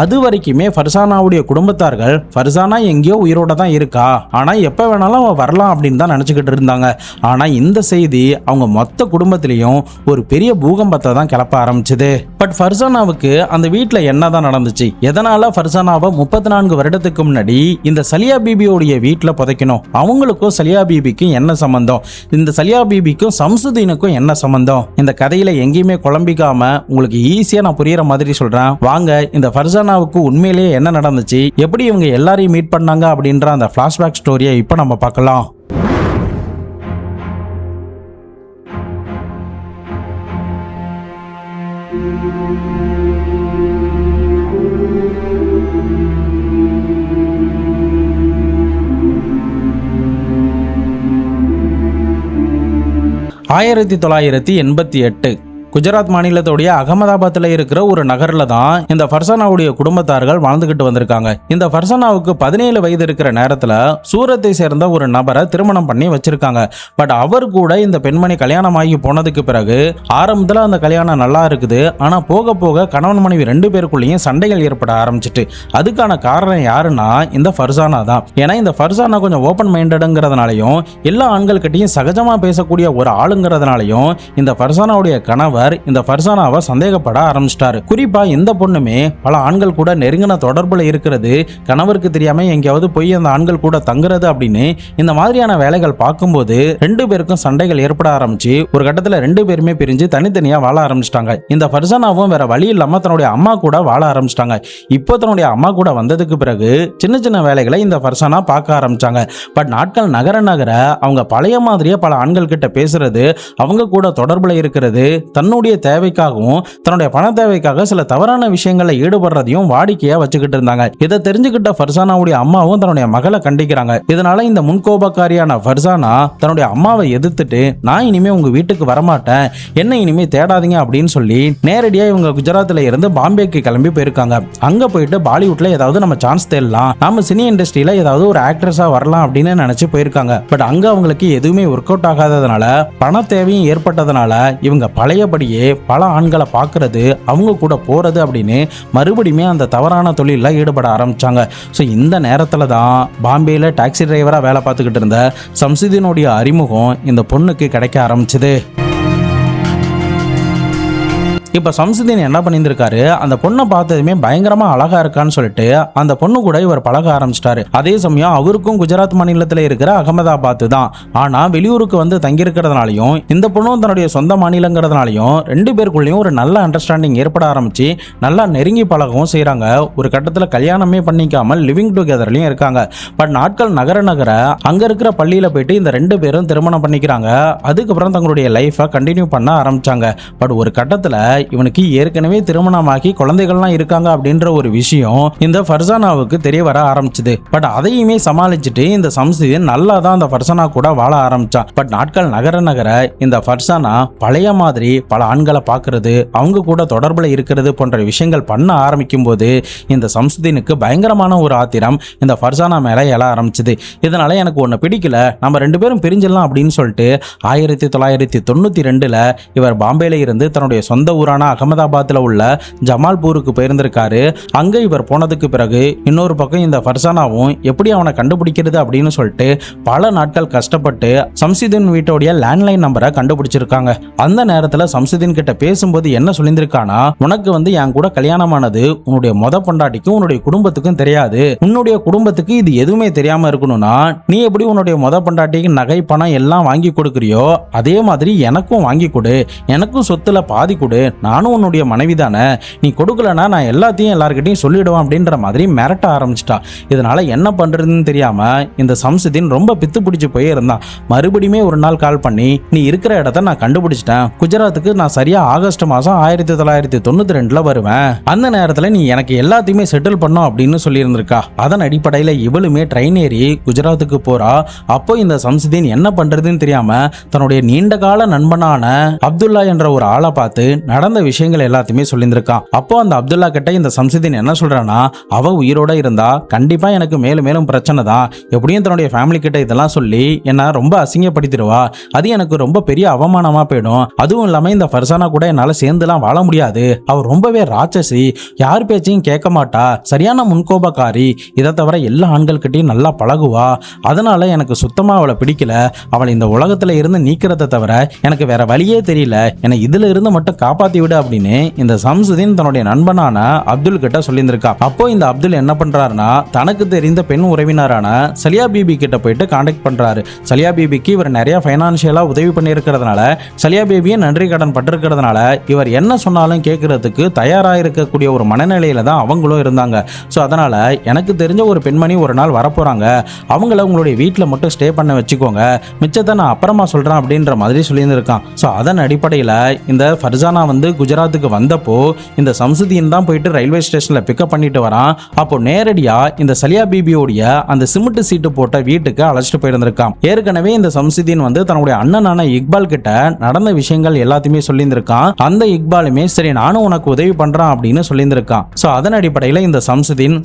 அது வரைக்குமே ஃபர்சானாவுடைய குடும்பத்தார்கள் ஃபர்சானா எங்கேயோ உயிரோட தான் இருக்கா, ஆனா எப்ப வேணாலும் அவன் வரலாம் அப்படின்னு தான் நினைச்சுக்கிட்டு இருந்தாங்க. ஆனா இந்த செய்தி அவங்க மொத்த குடும்பத்திலையும் ஒரு பெரிய பூகம்பத்தை தான் கிளப்ப ஆரம்பிச்சது. பட் ஃபர்சானாவுக்கு அந்த வீட்டுல என்னதான் நடந்துச்சு, எதனால ஃபர்சானாவை 34 வருடத்துக்கு முன்னாடி இந்த சலியா பீபியோடைய வீட்டுல புதைக்கணும், அவங்களுக்கும் சலியா பீபிக்கும் என்ன சம்பந்தம், இந்த சலியா பீபிக்கும் சம்சுதீனுக்கும் என்ன சம்பந்தம், இந்த கதையில எங்கேயுமே குழம்பிக்காம உங்களுக்கு ஈஸியா நான் புரியுற மாதிரி சொல்றேன் வாங்க. இந்த ஃபர்சானாவுக்கு உண்மையிலேயே என்ன நடந்துச்சு, எப்படி இவங்க எல்லாரையும் மீட் பண்ணாங்க அப்படின்ற அந்த ஃபிளாஷ்பேக் ஸ்டோரியை இப்போ நம்ம பார்க்கலாம். ஆயிரத்தி 1988 குஜராத் மாநிலத்துடைய அகமதாபாத்தில் இருக்கிற ஒரு நகரில் தான் இந்த ஃபர்சானாவுடைய குடும்பத்தார்கள் வாழ்ந்துகிட்டு வந்திருக்காங்க. இந்த ஃபர்சானாவுக்கு 17 வயது இருக்கிற நேரத்தில் சூரத்தை சேர்ந்த ஒரு நபரை திருமணம் பண்ணி வச்சிருக்காங்க. பட் அவர் கூட இந்த பெண்மணி கல்யாணமாகி போனதுக்கு பிறகு ஆரம்பத்தில் அந்த கல்யாணம் நல்லா இருக்குது, ஆனால் போக போக கணவன் மனைவி 2 பேருக்குள்ளேயும் சண்டைகள் ஏற்பட ஆரம்பிச்சிட்டு. அதுக்கான காரணம் யாருன்னா இந்த ஃபர்சானா தான். ஏன்னா இந்த ஃபர்சானா கொஞ்சம் ஓப்பன் மைண்டடுங்கிறதுனாலையும் எல்லா ஆண்கள் கிட்டையும் சகஜமாக பேசக்கூடிய ஒரு ஆளுங்கிறதுனாலையும் இந்த ஃபர்சானாவுடைய கணவர் இந்த ஃபர்சானாவை சந்தேகப்பட ஆரம்பிச்சிட்டாரு. குறிப்பா இந்த பொண்ணுமே பல ஆண்கள் கூட நெருங்கின தொடர்புல இருக்கிறது, கணவருக்கு தெரியாம எங்கேயாவது போய் அந்த ஆண்கள் கூட தங்குறது அப்படின்னு இந்த மாதிரியான வேலைகள் பார்க்கும்போது 2 பேருக்கும் சண்டைகள் ஏற்பட ஆரம்பிச்சு ஒரு கட்டத்துல 2 பேருமே பிரிஞ்சு தனித்தனியா வாழ ஆரம்பிச்சிட்டாங்க. இந்த ஃபர்சானாவும் வேற வழி இல்லாம தன்னுடைய அம்மா கூட வாழ ஆரம்பிச்சிட்டாங்க. இப்போ தன்னுடைய அம்மா கூட வந்ததுக்கு பிறகு சின்ன சின்ன வேலைகளை இந்த ஃபர்சானா பார்க்க ஆரம்பிச்சாங்க. பட் நாட்கள் நகர நகர அவங்க பழைய மாதிரியே பல ஆண்கள் கிட்ட பேசுறது, அவங்க கூட தொடர்புல இருக்கிறது, தன்னுடைய தேவைக்காகவும் தன்னுடைய பண தேவைக்காக சில தவறான விஷயங்களை ஈடுபடுறதையும் வாடிக்கையா வச்சுக்கிட்டு இருந்தாங்க. இதை தெரிஞ்சுக்கிட்ட ஃபர்சானாவுடைய அம்மாவும் தன்னுடைய மகளை கண்டிக்கிறாங்க. இதனால இந்த முன்கோபக்காரியான ஃபர்சானா தன்னுடைய அம்மாவை எதிர்த்துட்டு, நான் இனிமே உங்க வீட்டுக்கு வரமாட்டேன், என்ன இனிமே தேடாதீங்க அப்படின்னு சொல்லி நேரடியா இவங்க குஜராத்ல இருந்து பாம்பேக்கு கிளம்பி போயிருக்காங்க. அங்க போயிட்டு பாலிவுட்ல ஏதாவது நம்ம சான்ஸ் தேடலாம், நாம சினி இண்டஸ்ட்ரியில ஏதாவது ஒரு ஆக்ட்ரஸா வரலாம் அப்படின்னு நினைச்சு போயிருக்காங்க. பட் அங்க அவங்களுக்கு எதுவுமே ஒர்க் அவுட் ஆகாததுனால, பண தேவையும் ஏற்பட்டதுனால இவங்க பழைய பல ஆண்களை பார்க்கறது, அவங்க கூட போறது அப்படின்னு மறுபடியுமே அந்த தவறான தொழிலில் ஈடுபட ஆரம்பிச்சாங்க. ஸோ இந்த நேரத்தில் தான் பாம்பேயில் டாக்ஸி டிரைவராக வேலை பார்த்துக்கிட்டு இருந்த சம்சுதீனுடைய அறிமுகம் இந்த பொண்ணுக்கு கிடைக்க ஆரம்பிச்சது. இப்போ சம்சுதீன் என்ன பண்ணியிருக்காரு, அந்த பொண்ணை பார்த்ததுமே பயங்கரமா அழகா இருக்கான்னு சொல்லிட்டு அந்த பொண்ணு கூட இவர் பழக ஆரம்பிச்சிட்டாரு. அதே சமயம் அவருக்கும் குஜராத் மாநிலத்தில் இருக்கிற அகமதாபாத் தான், ஆனா வெளியூருக்கு வந்து தங்கியிருக்கிறதுனாலையும் இந்த பொண்ணும் தன்னுடைய சொந்த மாநிலங்கிறதுனாலையும் 2 பேருக்குள்ளேயும் ஒரு நல்ல அண்டர்ஸ்டாண்டிங் ஏற்பட ஆரம்பிச்சு நல்லா நெருங்கி பழகவும் செய்யறாங்க. ஒரு கட்டத்தில் கல்யாணமே பண்ணிக்காமல் லிவிங் டுகெதர்லயும் இருக்காங்க. பட் நாட்கள் நகர நகர அங்க இருக்கிற பள்ளியில போயிட்டு இந்த 2 பேரும் திருமணம் பண்ணிக்கிறாங்க. அதுக்கப்புறம் தங்களுடைய லைஃபை கண்டினியூ பண்ண ஆரம்பிச்சாங்க. பட் ஒரு கட்டத்தில் இவனுக்கு ஏற்கனவே திருமணமாகி குழந்தைகள்லாம் இருக்காங்க அப்படின்ற ஒரு விஷயம் இந்த ஃபர்சானாவுக்கு தெரிய வர ஆரம்பிச்சது. பட் அதையுமே சமாளிச்சுட்டு இந்த சம்சுதீன் நல்லா தான் அந்த ஃபர்சானா கூட வாழ ஆரம்பிச்சான். பட் நாட்கள் நகர நகர இந்த ஃபர்சானா பழைய மாதிரி பல ஆண்களை பார்க்கறது, அவங்க கூட தொடர்புல இருக்கிறது போன்ற விஷயங்கள் பண்ண ஆரம்பிக்கும் போது இந்த சம்சுதீனுக்கு பயங்கரமான ஒரு ஆத்திரம் இந்த ஃபர்சானா மேல எழ ஆரம்பிச்சது. இதனால எனக்கு ஒன்னு பிடிக்கல, நம்ம 2 பேரும் பிரிஞ்சிடலாம் அப்படின்னு சொல்லிட்டு 1992 இவர் பாம்பேல இருந்து தன்னுடைய சொந்த ஊரான ஊரான அகமதாபாத்ல உள்ள ஜமால்பூருக்கு போயிருந்திருக்காரு. அங்க இவர் போனதுக்கு பிறகு இன்னொரு பக்கம் இந்த ஃபர்சானாவும் எப்படி அவனை கண்டுபிடிக்கிறது அப்படின்னு சொல்லிட்டு பல நாட்கள் கஷ்டப்பட்டு சம்சுதீன் வீட்டோடைய லேண்ட்லைன் நம்பரை கண்டுபிடிச்சிருக்காங்க. அந்த நேரத்துல சம்சுதீன் கிட்ட பேசும்போது என்ன சொல்லியிருக்கானா, உனக்கு என் கூட கல்யாணமானது உன்னுடைய மொத பொண்டாட்டிக்கும் உன்னுடைய குடும்பத்துக்கும் தெரியாது. உன்னுடைய குடும்பத்துக்கு இது எதுவுமே தெரியாம இருக்கணும்னா நீ எப்படி உன்னுடைய மொத பொண்டாட்டிக்கு நகை பணம் எல்லாம் வாங்கி கொடுக்குறியோ அதே மாதிரி எனக்கும் வாங்கி கொடு, எனக்கும் சொத்துல பாதி கொடு, நானும் உன்னுடைய மனைவி தானே, நீ கொடுக்கலன்னா நான் எல்லாத்தையும் எல்லார்கிட்டையும் சொல்லிடுவேன் அப்படின்ற மாதிரி மிரட்ட ஆரம்பிச்சிட்டா. இதனால என்ன பண்றதுன்னு தெரியாம இந்த சம்சுதீன் ரொம்ப பித்து பிடிச்சு போய் இருந்தான். மறுபடியுமே ஒரு நாள் கால் பண்ணி, நீ இருக்கிற இடத்த நான் கண்டுபிடிச்சிட்டேன், குஜராத்துக்கு நான் சரியா ஆகஸ்ட் மாசம் 1992 வருவேன், அந்த நேரத்துல நீ எனக்கு எல்லாத்தையுமே செட்டில் பண்ணும் அப்படின்னு சொல்லி இருந்திருக்கா. அதன் அடிப்படையில இவளுமே ட்ரெயின் ஏறி குஜராத்துக்கு போறா. அப்போ இந்த சம்சுதீன் என்ன பண்றதுன்னு தெரியாம தன்னுடைய நீண்ட கால நண்பனான அப்துல்லா என்ற ஒரு ஆளை பார்த்து நடந்த விஷயங்கள் எல்லாத்தையுமே சொல்லியிருக்கான். அப்போ அந்த அப்துல்லா கிட்ட இந்த சம்சுதீன் என்ன சொல்றானா, அவ உயிரோட இருந்தா கண்டிப்பா எனக்கு மேலும் மேலும் பிரச்சனை தான், எப்படியும் தன்னுடைய ஃபேமிலி கிட்ட இதெல்லாம் சொல்லி என்ன ரொம்ப அசிங்கப்படுத்திடுவா, அது எனக்கு ரொம்ப பெரிய அவமானமா போயிடும், அதுவும் இல்லாம இந்த ஃபர்சானா கூட என்னால சேர்ந்துலாம் வாழ முடியாது, அவர் ரொம்பவே ராட்சசி, யார் பேச்சையும் கேட்க மாட்டா, சரியான முன்கோபக்காரி, இதை தவிர எல்லா ஆண்கள்கிட்டையும் நல்லா பழகுவா, அதனால எனக்கு சுத்தமா அவளை பிடிக்கல, அவளை இந்த உலகத்துல இருந்து நீக்கிறத தவிர எனக்கு வேற வழியே தெரியல, என்னை இதுல இருந்து மட்டும் காப்பாத்தி விடு அப்படின்னு இந்த சம்சுதீன் தன்னுடைய நண்பனான அப்துல் கிட்ட சொல்லியிருந்திருக்கா. அப்போ இந்த அப்துல் என்ன பண்றாருன்னா, தனக்கு தெரிந்த பெண் உறவினரான சலியா பீபி கிட்ட போயிட்டு கான்டாக்ட் பண்றாரு. சலியா பீபிக்கு இவர் நிறைய பைனான்சியலா உதவி பண்ணியிருக்கிறதுனால, சலியா பீபியை நன்றி கடன் பட்டிருக்கிறதுனால இவர் என்ன சொன்னாலும் கேட்கறதுக்கு தயாராக இருக்கக்கூடிய ஒரு மனநிலையில தான் அவங்களும் இருந்தாங்க. ஸோ அதனால எனக்கு தெரிஞ்ச ஒரு பெண்மணி ஒரு நாள் வரப்போறாங்க, அவங்கள உங்களுடைய வீட்டில் மட்டும் ஸ்டே பண்ண வச்சுக்கோங்க, மிச்சத்தை நான் அப்புறமா சொல்றேன் அப்படின்ற மாதிரி சொல்லியிருந்திருக்கான். ஸோ அதன் அடிப்படையில் இந்த ஃபர்சானா குஜராத்துக்கு வந்தப்போ இந்த சம்சுதீன் தான் போயிட்டு ரயில்வே ஸ்டேஷன்ல பிக்கப் பண்ணிட்டு வரான். அப்போ நேரடியா இந்த சலியா பீபியோடைய அந்த சிமெண்ட் சீட்டு போட்ட வீட்டுக்கு அழைச்சிட்டு போயிருந்திருக்கான். ஏற்கனவே இந்த சம்சுதீன் தன்னுடைய அண்ணனான இக்பால் கிட்ட நடந்த விஷயங்கள் எல்லாத்தையுமே சொல்லியிருந்திருக்கான். அந்த இக்பாலுமே சரி நானும் உனக்கு உதவி பண்றான் அப்படின்னு சொல்லியிருந்திருக்கான். ஸோ அதன் அடிப்படையில் இந்த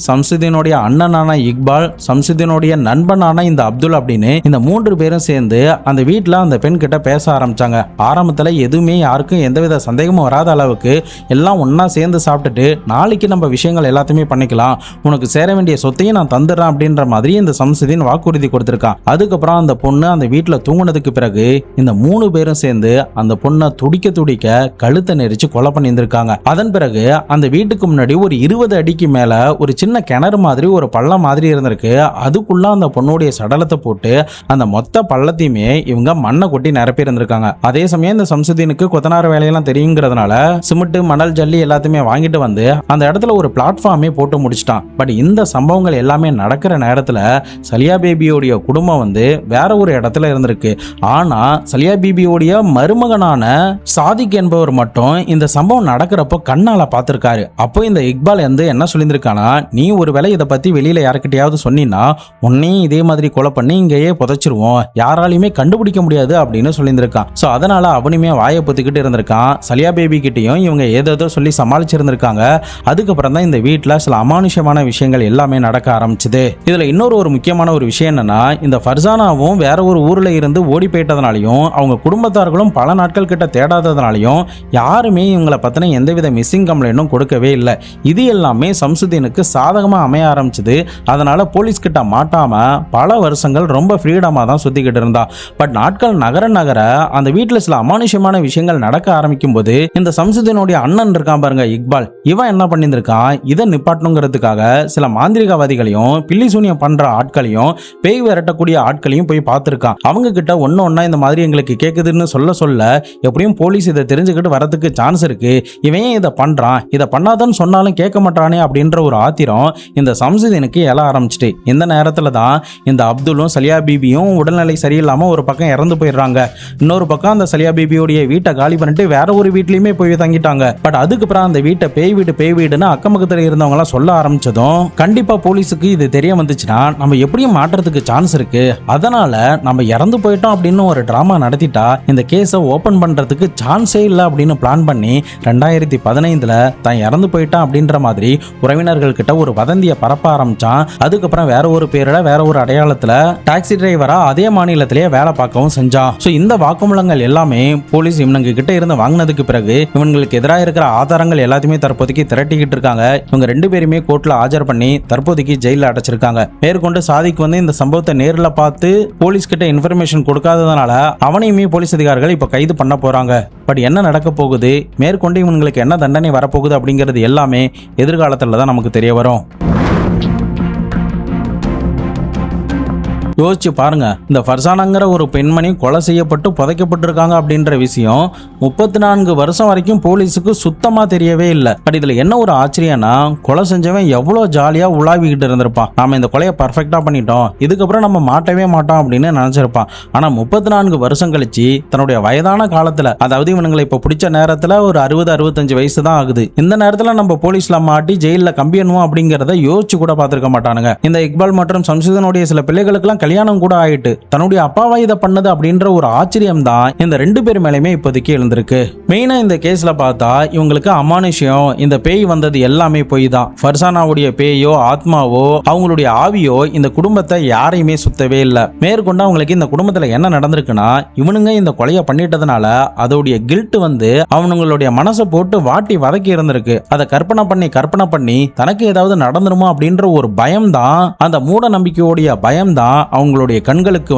சம்சுதீனுடைய அண்ணனான இக்பால், சம்சுதீனுடைய நண்பனான இந்த அப்துல் அப்படின்னு இந்த 3 பேரும் சேர்ந்து அந்த வீட்டில் அந்த பெண் கிட்ட பேச ஆரம்பிச்சாங்க. ஆரம்பத்தில் எதுவுமே யாருக்கும் எந்தவித சந்தேகமும் வராத அளவுக்கு எல்லாம் ஒன்னா சேர்ந்து சாப்பிட்டுட்டு நாளைக்கு நம்ம விஷயங்கள் எல்லாத்தையுமே பண்ணிக்கலாம், உனக்கு சேர வேண்டிய சொத்தையும் நான் தந்துடுறேன் அப்படின்ற மாதிரி இந்த சம்சுதீன் வாக்குறுதி கொடுத்திருக்கான். அதுக்கப்புறம் அந்த பொண்ணு அந்த வீட்டில் தூங்குனதுக்கு பிறகு இந்த 3 பேரும் சேர்ந்து அந்த பொண்ணை துடிக்க துடிக்க கழுத்தை நெரிச்சு கொலை பண்ணியிருந்திருக்காங்க. அதன் பிறகு அந்த வீட்டுக்கு முன்னாடி ஒரு 20 அடிக்கு மேல ஒரு சின்ன கிணறு மாதிரி ஒரு பள்ளம் மாதிரி இருந்திருக்கு. அதுக்குள்ள அந்த பொண்ணுடைய சடலத்தை போட்டு அந்த மொத்த பள்ளத்தையுமே இவங்க மண்ணை கொட்டி நிரப்பி இருந்திருக்காங்க. அதே சமயம் இந்த சம்சுதீனுக்கு கொத்தனார் வேலையெல்லாம் தெரியுங்கிறதுனால சிமெண்ட் மணல் ஜல்லி எல்லாத்தையுமே வாங்கிட்டு வந்து அந்த இடத்துல ஒரு பிளாட்ஃபார்மே போட்டு முடிச்சிட்டான். பட் இந்த சம்பவங்கள் எல்லாமே நடக்கிற நேரத்துல சலியா பேபியோடைய குடும்பம் வேற ஒரு இடத்துல இருந்திருக்கு. ஆனா சலியா பீபியோடைய மருமகனான சாதிக் என்பவர் மட்டும் இந்த சம்பவம் நடக்கிறப்போ கண்ணால பார்த்திருக்காரு. அப்போ இந்த இக்பால் என்ன சொல்லியிருக்கானா, நீ ஒருவேளை இதை பத்தி வெளியில யாருக்கிட்டையாவது சொன்னீங்கன்னா உன்னையும் இதே மாதிரி கொலை பண்ணி இங்கேயே புதைச்சிருவோம், யாராலையுமே கண்டுபிடிக்க முடியாது அப்படின்னு சொல்லியிருக்கான். ஸோ அதனால அவனுமே வாயை பொத்திக்கிட்டு இருந்திருக்கான். சலியா பேபி கிட்டையும் இவங்க ஏதோ சொல்லி சமாளிச்சிருந்திருக்காங்க. அதுக்கப்புறம் தான் இந்த வீட்டில் சில அமானுஷமான விஷயங்கள் எல்லாமே நடக்க ஆரம்பிச்சுது. இதுல இன்னொரு முக்கியமான ஒரு விஷயம் என்னன்னா, இந்த ஃபர்சானாவும் வேற ஒரு ஊர்ல இருந்து ஓடி போயிட்டதுனாலையும் அவங்க குடும்பத்தார்களும் பல நாட்கள் கிட்ட தேடாததுனாலையும் யாருமே இவங்களை பத்தின எந்தவித மிஸ்ஸிங் கம்ப்ளைண்டும் கொடுக்கவே இல்லை. இது எல்லாமே சம்சுதீனுக்கு சாதகமா அமைய ஆரம்பிச்சது. அதனால போலீஸ் கிட்ட மாட்டாம பல வருஷங்கள் ரொம்ப ஃப்ரீடமா தான் சுத்திக்கிட்டு இருந்தா. பட் நாட்கள் நகர நகர அந்த வீட்டில் சில அமானுஷமான விஷயங்கள் நடக்க ஆரம்பிக்கும் போது இந்த சம்சுதீனுடைய அண்ணன் இருக்கான் பாருங்க இக்பால், இவன் என்ன பண்ணியிருக்கான், இதை நிப்பாட்டணுங்கிறதுக்காக சில மாந்திரிகவாதிகளையும் பில்லி சூனியம் பண்ற ஆட்களையும் பேய் விரட்டக்கூடிய ஆட்களையும் போய் பார்த்திருக்கான். அவங்க கிட்ட ஒன்னா இந்த மாதிரி எங்களுக்கு கேட்குதுன்னு சொல்ல எப்படியும் போலீஸ் இதை தெரிஞ்சுக்கிட்டு வரதுக்கு சான்ஸ் இருக்கு, இவன் இதை பண்றான், இதை பண்ணாதன்னு சொன்னாலும் கேட்க மாட்டானே அப்படின்ற ஒரு ஆத்திரம் இந்த சம்சுதீனுக்கு எழ ஆரம்பிச்சிட்டு. இந்த நேரத்துல தான் இந்த அப்துல்லும் சலியா பீபியும் உடல்நிலை சரியில்லாம ஒரு பக்கம் இறந்து போயிடுறாங்க. இன்னொரு பக்கம் அந்த சலியா பீபியோடைய வீட்டை காலி பண்ணிட்டு வேற ஒரு வீட்லயுமே போய் தங்கிட்டாங்க. பட் அதுக்கப்புறம் அந்த வீட்டை பேய் வீடுன்னு அக்கம் பக்கத்துல இருந்தவங்க எல்லாம் சொல்ல ஆரம்பிச்சதும் கண்டிப்பா போலீஸுக்கு இது தெரிய வந்துச்சுன்னா நம்ம எப்படியும் மாற்றத்துக்கு சான்ஸ் இருக்கு, அதனால நம்ம இறந்து போயிட்டோம் அப்படின்னு ஒரு டிராமா நடத்திட்டா இந்த கேஸை ஓபன் பண்றதுக்கு சான்ஸே இல்லை அப்படின்னு பிளான் பண்ணி 2015 தான் இறந்து போயிட்டான் அப்படின்ற மாதிரி உறவினர்கள் கிட்ட ஒரு வதந்தியை பரப்ப ஆரம்பிச்சான். அதுக்கப்புறம் வேற ஒரு பேரில் வேற ஒரு அடையாளத்துல டாக்ஸி டிரைவரா அதே மாநிலத்திலேயே வேலை பார்க்கவும் செஞ்சான். ஸோ இந்த வாக்குமூலங்கள் எல்லாமே போலீஸ் இவனுங்க கிட்ட இருந்து வாங்கினதுக்கு பிறகு இவங்களுக்கு எதிராக இருக்கிற ஆதாரங்கள் எல்லாத்தையுமே தற்போதைக்கு திரட்டிக்கிட்டு இருக்காங்க. இவங்க 2 பேருமே கோர்ட்ல ஆஜர் பண்ணி தற்போதைக்கு ஜெயில அடைச்சிருக்காங்க. மேற்கொண்டு சாதிக் இந்த சம்பவத்தை நேரில் பார்த்து போலீஸ் கிட்ட இன்ஃபர்மேஷன் கொடுக்காததுனால அவனையுமே போலீஸ் அதிகாரிகள் இப்ப கைது பண்ண போறாங்க. பட் என்ன நடக்க போகுது, மேற்கொண்டு இவங்களுக்கு என்ன தண்டனை வரப்போகுது அப்படிங்கிறது எல்லாமே எதிர்காலத்துல தான் நமக்கு தெரிய வரும். யோசிச்சு பாருங்க, இந்த ஃபர்சானாங்கிற ஒரு பெண்மணி கொலை செய்யப்பட்டு புதைக்கப்பட்டிருக்காங்க அப்படின்ற விஷயம் 34 வருஷம் வரைக்கும் போலீஸுக்கு சுத்தமா தெரியவே இல்லை. பட் இதுல என்ன ஒரு ஆச்சரியம்னா, கொலை செஞ்சவன் எவ்வளவு ஜாலியா உலாவிக்கிட்டு இருந்திருப்பான். நாம இந்த கொலையை பர்ஃபெக்டா பண்ணிட்டோம், இதுக்கப்புறம் நம்ம மாட்டவே மாட்டோம் அப்படின்னு நினைச்சிருப்பான். ஆனா 34 வருஷம் கழிச்சு தன்னுடைய வயதான காலத்துல, அதாவது இவனுங்களை இப்ப பிடிச்ச நேரத்துல ஒரு 60-65 வயசு தான் ஆகுது, இந்த நேரத்துல நம்ம போலீஸ்ல மாட்டி ஜெயில கம்பியணுவோம் அப்படிங்கறத யோசிச்சு கூட பார்த்திருக்க மாட்டானுங்க. இந்த இக்பால் மற்றும் சம்சுதனுடைய சில பிள்ளைகளுக்கு கல்யாணம் கூட ஆயிட்டு தன்னுடைய அப்பாவா இதை பண்ணது அப்படின்ற ஒரு ஆச்சரியம் தான் இந்த 2 பேர் மேலுமே இப்போதைக்கு எழுந்திருக்கு. மெயினா இந்த கேஸ்ல பார்த்தா இவங்களுக்கு அமானுஷ்யம், இந்த பேய் வந்தது எல்லாமே போய் தான். ஃபர்சானாவுடைய பேயோ ஆத்மாவோ அவங்களுடைய ஆவியோ இந்த குடும்பத்தை யாரையுமே சுத்தவே இல்லை. மேற்கொண்டு அவங்களுக்கு இந்த குடும்பத்துல என்ன நடந்திருக்குன்னா, இவனுங்க இந்த கொலையை பண்ணிட்டதுனால அதோடைய கில்ட் அவனுங்களுடைய மனசை போட்டு வாட்டி வதக்கி இருந்திருக்கு. அதை கற்பனை பண்ணி தனக்கு ஏதாவது நடந்துருமோ அப்படின்ற ஒரு பயம் தான், அந்த மூட நம்பிக்கையோடைய பயம் தான் அவங்களுடைய கண்களுக்கு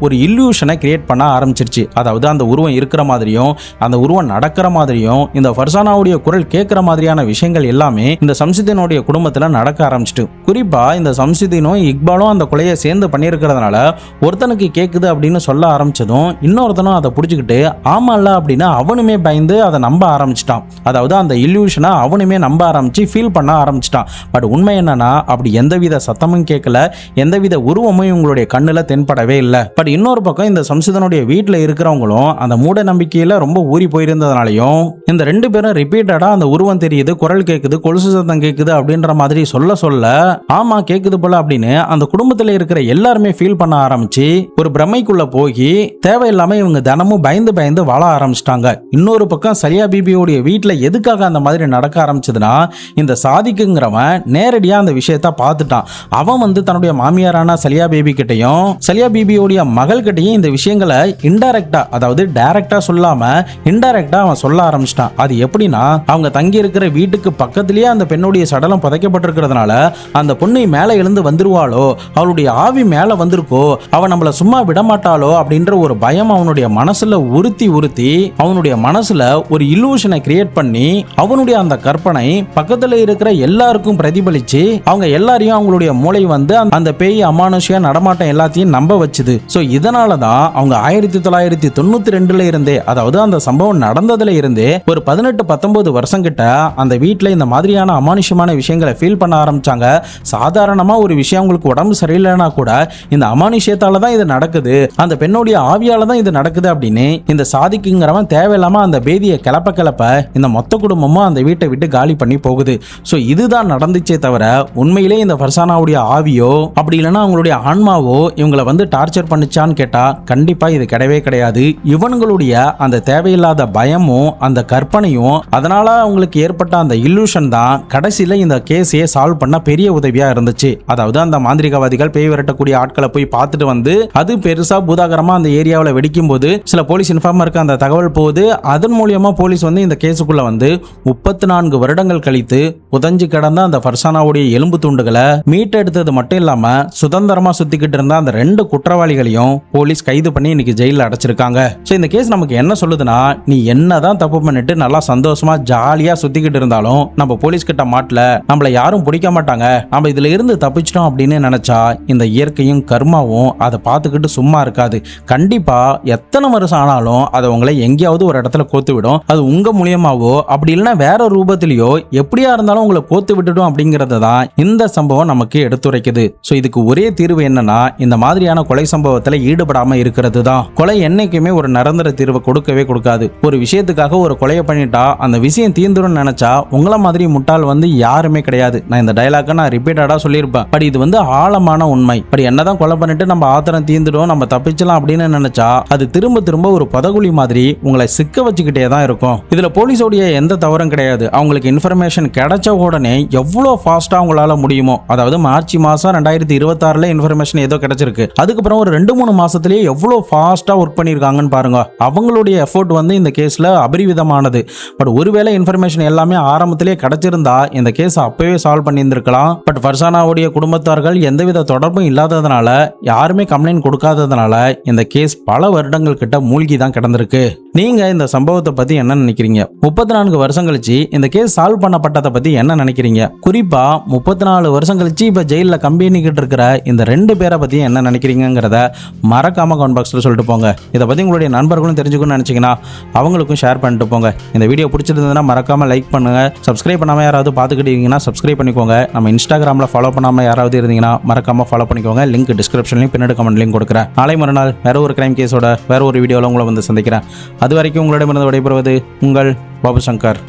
ஒரு இல்லூஷனை கிரியேட் பண்ண ஆரம்பிச்சிருச்சு. அதாவது அந்த உருவம் இருக்கிற மாதிரியும் அந்த உருவம் நடக்கிற மாதிரியும் இந்த ஃபர்சானாவுடைய குரல் கேட்கிற மாதிரியான விஷயங்கள் எல்லாமே இந்த சம்சுதீனுடைய குடும்பத்துல நடக்க ஆரம்பிச்சிட்டு, குறிப்பா இந்த சம்சுதீனும் இக்பாலும் அந்த கொலையை சேர்ந்து பண்ணியிருக்கிறதுனால ஒருத்தனுக்கு கேட்குது அப்படின்னு சொல்ல ஆரம்பிச்சதும் இன்னொருத்தனும் அதை பிடிச்சிக்கிட்டு ஆமா இல்ல அப்படின்னு அவனுமே பயந்து அதை நம்ப ஆரம்பிச்சிட்டான். அதாவது அந்த இல்லூஷனை அவனுமே நம்ப ஆரம்பிச்சு ஃபீல் பண்ண ஆரம்பிச்சிட்டான். பட் உண்மை என்னன்னா, அப்படி எந்தவித சத்தமும் கேட்கல, எந்தவித உருவமும் இவங்களுடைய கண்ணுல தென்படவே இல்லை. பட் இன்னொரு பக்கம் இந்த சம்சுதனுடைய வீட்டில் இருக்கிறவங்களும் அந்த மூட நம்பிக்கையில ரொம்ப ஊறி போயிருந்ததுனாலையும் இந்த 2 பேரும் ரிப்பீட்டடா அந்த உருவம் தெரியுது, குரல் கேட்குது, கொலுசு சத்தம் கேட்குது அப்படின்ற மாதிரி சொல்ல ஆமா கேட்குது போல அப்படின்னு அந்த குடும்பத்தில் இருக்கிற எல்லாருமே ஃபீல் பண்ண ஆரம்பிச்சு ஒரு பிரமைக்குள்ள போய் தேவையில்லாம இவங்க தினமும் பயந்து வாழ ஆரம்பிச்சிட்டாங்க. இன்னொரு பக்கம் சலியா பிபியோடைய வீட்டில் எதுக்காக அந்த மாதிரி நடக்க ஆரம்பிச்சதுன்னா, இந்த சாதிக்குங்கிறவன் நேரடியா அந்த விஷயத்த பார்த்துட்டான். அவன் தன்னுடைய மாமியாரான சலியா பேபி கிட்டையும் சலியா பிபியோடைய மகள் கிட்டையும் இந்த விஷயங்களை இன்டைரக்டா, அதாவது டைரக்டா சொல்லாம இன்டைரக்டா அவன் சொல்ல ஆரம்பிச்சிட்டான். அது எப்படின்னா, அவங்க தங்கி இருக்கிற வீட்டுக்கு பக்கத்திலேயே அந்த பெண்ணுடைய சடலம் புதைக்கப்பட்டிருக்கிறதுனால அந்த பொண்ணு மேல எழுந்து வந்துருவாளோ, அவளுடைய ஆவி மேல வந்திருக்கோ, அவன் நம்மள சும்மா விடமாட்டாளோ அப்படின்ற ஒரு பயம் அவனுடைய மனசுல உறுத்தி அவனுடைய மனசுல ஒரு இல்லூஷனை கிரியேட் பண்ணி அவனுடைய அந்த கற்பனை பக்கத்துல இருக்கிற எல்லாருக்கும் பிரதிபலிச்சு அவங்க எல்லாரையும் அவங்களுடைய மூளை அந்த பேய் அமானுஷ்ய நடமாட்டம் எல்லாத்தையும் நம்ப வச்சுது. சோ இதனால தான் அவங்க 1992 இருந்தே, அதாவது அந்த சம்பவம் நடந்ததுல இருந்தே ஒரு 18-19 வருஷம் கிட்ட அந்த வீட்டில் இந்த மாதிரியான அமானுஷ்யமான விஷயங்களை ஃபீல் பண்ண ஆரம்பிச்சாங்க. சாதாரணமா ஒரு விஷயம் உங்களுக்கு உடம்பு சரியில்லைன்னா கூட இந்த அமானுஷ்யத்தால தான் இது நடக்குது, அந்த பெண்ணுடைய ஆவியால தான் இது நடக்குது அப்படின்னு இந்த சாதிக்குங்கிறவன் தேவையில்லாம அந்த பேதியை கிளப்ப இந்த மொத்த குடும்பமும் அந்த வீட்டை விட்டு காலி பண்ணி போகுது. சோ இதுதான் நடந்துச்சே தவிர உண்மையிலே இந்த ஃபர்சானாவுடைய ஆவியோ அப்படி இல்லைன்னா அவங்களுடைய ஆன்மாவோ இவங்களை டார்ச்சர் பண்ணிச்சான்னு கேட்டா கண்டிப்பா இது கிடையாது. இவங்களுடைய அந்த தேவையில்லாத பயமும் அந்த கற்பனையும் அதனால அவங்களுக்கு ஏற்பட்ட அந்த இல்லூஷன் தான் கடைசியில இந்த கேஸையே சால்வ் பண்ண பெரிய உதவியா இருந்துச்சு. அதாவது அந்த மாந்திரிகவாதிகள் பேய் விரட்டக்கூடிய ஆட்களை போய் பார்த்துட்டு அது பெருசா பூதாகரமா அந்த ஏரியாவில் வெடிக்கும் போது சில போலீஸ் இன்ஃபார்மருக்கு அந்த தகவல் போகுது. அதன் மூலியமா போலீஸ் இந்த கேஸுக்குள்ள 34 வருடங்கள் கழித்து புதஞ்சு கிடந்த அந்த ஃபர்சானாவுடைய எலும்பு துண்டுகளை மீட்டெடுத்தது மட்டும் இல்லாம சுதந்திரமா சுத்திக்கிட்டு இருந்த அந்த 2 குற்றவாளிகளையும் போலீஸ் கைது பண்ணி இன்னைக்கு ஜெயில அடைச்சிருக்காங்க. சோ இந்த கேஸ் நமக்கு என்ன சொல்லுதுன்னா, நீ என்னதான் தப்பு பண்ணிட்டு நல்லா சந்தோஷமா ஜாலியா சுத்திக்கிட்டு இருந்தாலும் நம்ம போலீஸ் கிட்ட மாட்டல, நம்மள யாரும் பிடிக்க மாட்டாங்க, நம்ம இதுல இருந்து தப்பிச்சிட்டோம் அப்படின்னு நினைச்சா இந்த இயற்கையும் கர்மாவும் அதை பார்த்துக்கிட்டு சும்மா இருக்காது. கண்டிப்பா எத்தனை வருஷம் ஆனாலும் அதை உங்களை எங்கேயாவது ஒரு இடத்துல கோத்து விடும். அது உங்க மூலியமாவோ அப்படி இல்லைன்னா வேற ரூபத்திலேயோ எப்படியா இருந்தாலும் உங்களை கோத்து விட்டுடும் அப்படிங்கறது தான் இந்த சம்பவம் நமக்கு எடுத்துரைக்குது. சோ இதுக்கு ஒரே தீர்வு என்னன்னா, இந்த மாதிரியான கொலை சம்பவத்துல ஈடுபடாம இருக்கிறது தான். கொலை என்னைக்குமே ஒரு நிரந்தர தீர்வை கொடுக்கவே கொடுக்காது. ஒரு விஷயத்துக்காக ஒரு கொலையை பண்ணிட்டா அந்த விஷயம் தீந்துரும் நினைச்சா உங்கள மாதிரி முட்டாள் யாருமே கிடையாது. நான் இந்த டயலாக நான் ரிப்பீட்டடா சொல்லியிருப்பேன். பட் இது ஆழமான உண்மை. பட் என்னதான் கொலை பண்ணிட்டு நம்ம ஆத்திரம் தீந்துடும், நம்ம தப்பிச்சலாம் அப்படின்னு நினைச்சா அது திரும்ப திரும்ப ஒரு பதகுழி மாதிரி உங்களை சிக்க வச்சுக்கிட்டே தான் இருக்கும். இதுல போலீஸோடைய எந்த தவறும் கிடையாது. அவங்களுக்கு இன்ஃபர்மேஷன் கிடைச்ச உடனே எவ்வளவு ஃபாஸ்டா அவங்களால முடியுமோ, அதாவது மார்ச் மாசம் 2026 இன்ஃபர்மேஷன் ஏதோ கிடைச்சிருக்கு. அதுக்கப்புறம் ஒரு 2-3 மாசத்திலேயே எவ்வளவு ஃபாஸ்டா ஒர்க் பண்ணிருக்காங்கன்னு பாருங்க. அவங்களுடைய எஃபோர்ட் வந்து இந்த கேஸ்ல அபரிவிதமானது. பட் ஒருவேளை இன்ஃபர்மேஷன் எல்லாமே ஆரம்பத்திலேயே கிடைச்சிருந்தா இந்த கேஸ் அப்பவே சால்வ் பண்ணியிருந்திருக்கலாம். பட் ஃபர்சானாவுடைய குடும்பத்தார்கள் எந்தவித தொடர்பும் இல்லாததுனால, யாருமே கம்ப்ளைண்ட் கொடுக்காததுனால இந்த கேஸ் பல வருடங்கள் கிட்ட மூழ்கி தான் கிடந்திருக்கு. நீங்க இந்த சம்பவத்தை பத்தி என்ன நினைக்கிறீங்க? 34 வருஷம் கழிச்சு இந்த கேஸ் சால்வ் பண்ணப்பட்டதை பத்தி என்ன நினைக்கிறீங்க? குறிப்பா 34 வருஷம் கழிச்சு இப்ப ஜெயில கம்பெனிக்கிட்டு இருக்கிற இந்த 2 பேரை பத்தி என்ன நினைக்கிறீங்கிறத மறக்காம கமெண்ட் பாக்ஸ்ல சொல்லிட்டு போங்க. இதை பத்தி உங்களுடைய நண்பர்களும் தெரிஞ்சுக்கணும்னு நினைச்சீங்கன்னா அவங்களுக்கும் ஷேர் பண்ணிட்டு போங்க. இந்த வீடியோ பிடிச்சிருந்ததுன்னா மறக்காம லைக் பண்ணுங்க. சப்ஸ்கிரைப் பண்ணாம யாராவது பார்த்துக்கிட்டு இருக்கீங்கன்னா சப்ஸ்கிரைப் பண்ணிக்கோங்க. நம்ம இன்ஸ்டாகிராம்ல ஃபாலோ பண்ணாம யாராவது இருந்தீங்கன்னா மறக்காம ஃபாலோ பண்ணிக்கோங்க. லிங்க் டிஸ்கிரிப்ஷன்லையும் பின்னாடி கமெண்ட்லையும் கொடுக்குறேன். நாளை மறுநாள் வேற ஒரு கிரைம் கேஸோட வேற ஒரு வீடியோவில் உங்களை வந்து சந்திக்கிறேன். அது வரைக்கும் உங்களிடமிருந்து விடைபெறுவது உங்கள் பாபு சங்கர்.